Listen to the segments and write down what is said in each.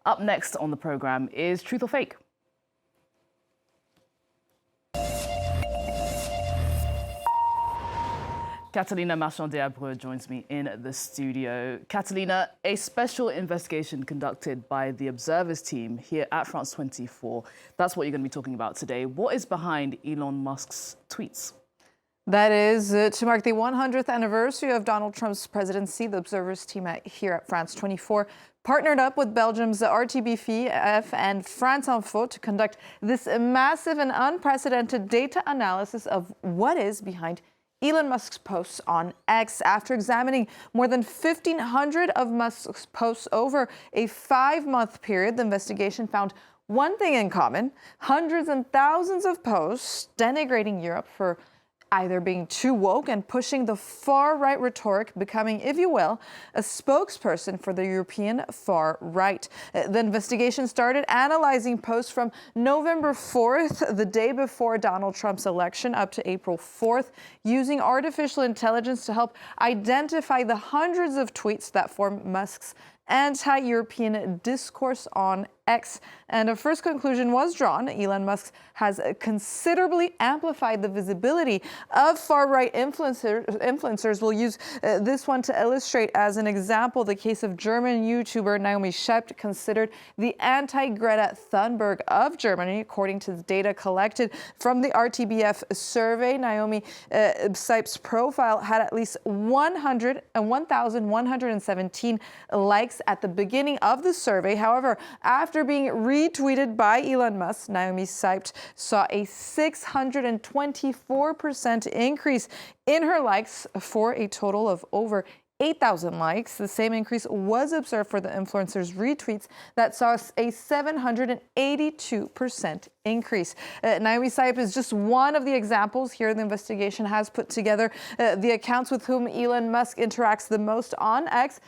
Up next on the program is Truth or Fake. Catalina Marchand-Deabreu joins me in the studio. Catalina, a special investigation conducted by the Observers team here at France 24. That's what you're going to be talking about today. What is behind Elon Musk's tweets? That is to mark the 100th anniversary of Donald Trump's presidency. The Observers team here at France 24 partnered up with Belgium's RTBF and France Info to conduct this massive and unprecedented data analysis of what is behind Elon Musk's posts on X. After examining more than 1,500 of Musk's posts over a 5-month period, the investigation found one thing in common: hundreds and thousands of posts denigrating Europe for either being too woke and pushing the far-right rhetoric, becoming, if you will, a spokesperson for the European far-right. The investigation started analyzing posts from November 4th, the day before Donald Trump's election, up to April 4th, using artificial intelligence to help identify the hundreds of tweets that form Musk's anti-European discourse on X. And a first conclusion was drawn. Elon Musk has considerably amplified the visibility of far-right influencers. We'll use this one to illustrate as an example the case of German YouTuber Naomi Schept, considered the anti-Greta Thunberg of Germany. According to the data collected from the RTBF survey, Naomi Scheept's profile had at least 1,117 likes at the beginning of the survey. However, after being retweeted by Elon Musk, Naomi Schiept saw a 624% increase in her likes for a total of over 8,000 likes. The same increase was observed for the influencer's retweets that saw a 782% increase. Naomi Schiept is just one of the examples here. The investigation has put together the accounts with whom Elon Musk interacts the most on X,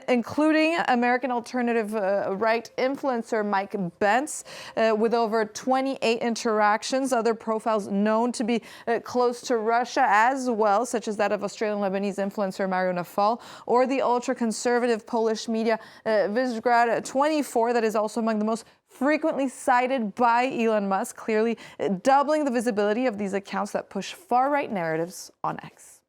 including American alternative right influencer Mike Pence, with over 28 interactions. Other profiles known to be close to Russia as well, such as that of Australian Lebanese influencer Mario Nafal, or the ultra-conservative Polish media Visegrad 24, that is also among the most frequently cited by Elon Musk, clearly doubling the visibility of these accounts that push far-right narratives on X.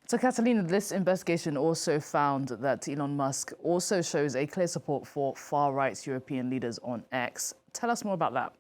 So, Catalina, this investigation also found that Elon Musk also shows a clear support for far-right European leaders on X. Tell us more about that.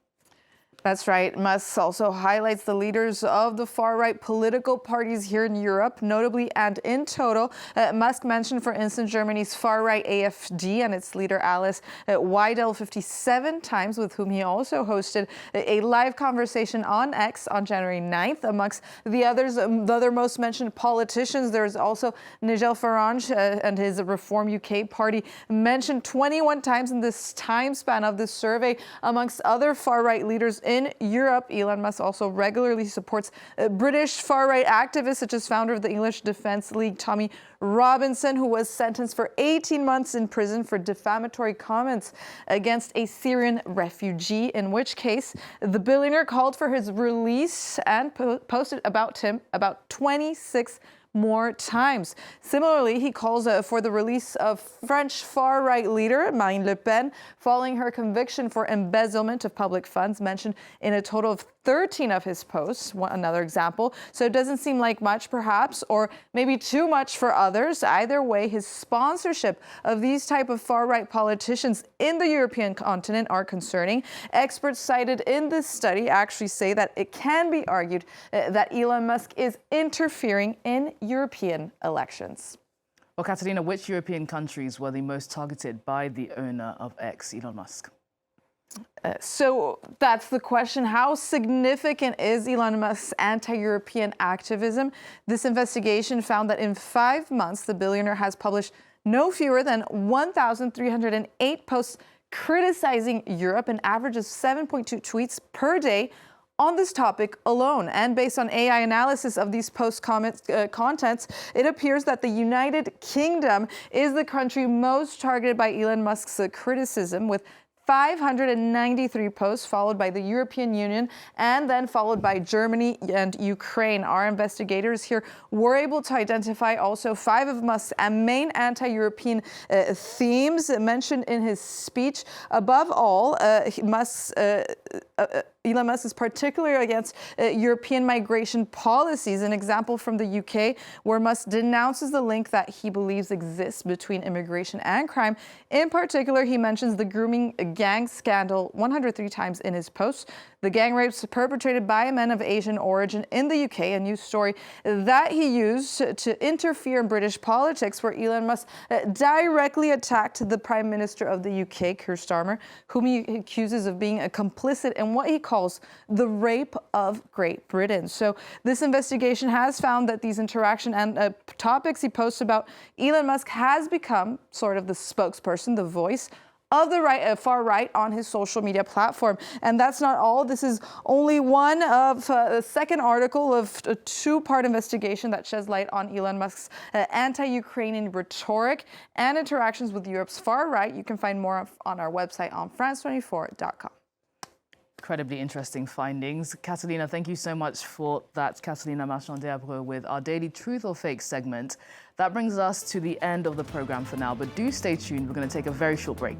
That's right. Musk also highlights the leaders of the far-right political parties here in Europe, notably and in total. Musk mentioned, for instance, Germany's far-right AfD and its leader Alice Weidel 57 times, with whom he also hosted a live conversation on X on January 9th. Amongst the others, the other most mentioned politicians, there's also Nigel Farage and his Reform UK party, mentioned 21 times in this time span of this survey. Amongst other far-right leaders in Europe, Elon Musk also regularly supports British far-right activists, such as founder of the English Defence League, Tommy Robinson, who was sentenced for 18 months in prison for defamatory comments against a Syrian refugee, in which case the billionaire called for his release and posted about him about 26 more times. Similarly, he calls for the release of French far-right leader Marine Le Pen, following her conviction for embezzlement of public funds, mentioned in a total of 13 of his posts. Another example. So it doesn't seem like much, perhaps, or maybe too much for others. Either way, his sponsorship of these type of far-right politicians in the European continent are concerning. Experts cited in this study actually say that it can be argued that Elon Musk is interfering in European elections. Well, Catalina, which European countries were the most targeted by the owner of X, Elon Musk? So that's the question. How significant is Elon Musk's anti-European activism? This investigation found that in 5 months, the billionaire has published no fewer than 1,308 posts criticizing Europe, an average of 7.2 tweets per day on this topic alone. And based on AI analysis of these post contents, it appears that the United Kingdom is the country most targeted by Elon Musk's criticism, with 593 posts, followed by the European Union, and then followed by Germany and Ukraine. Our investigators here were able to identify also 5 of Musk's main anti-European themes mentioned in his speech. Above all, Elon Musk is particularly against European migration policies. An example from the UK, where Musk denounces the link that he believes exists between immigration and crime. In particular, he mentions the grooming gang scandal 103 times in his posts. The gang rapes perpetrated by men of Asian origin in the UK, a news story that he used to interfere in British politics, where Elon Musk directly attacked the Prime Minister of the UK, Keir Starmer, whom he accuses of being complicit in what he calls the rape of Great Britain. So this investigation has found that these interaction and topics he posts about, Elon Musk has become sort of the spokesperson, the voice of the far right on his social media platform. And that's not all. This is only one of the second article of a 2-part investigation that sheds light on Elon Musk's anti-Ukrainian rhetoric and interactions with Europe's far right. You can find more on our website on france24.com. Incredibly interesting findings. Catalina, thank you so much for that. Catalina Marchand-Deabreu with our daily Truth or Fake segment. That brings us to the end of the program for now, but do stay tuned. We're going to take a very short break.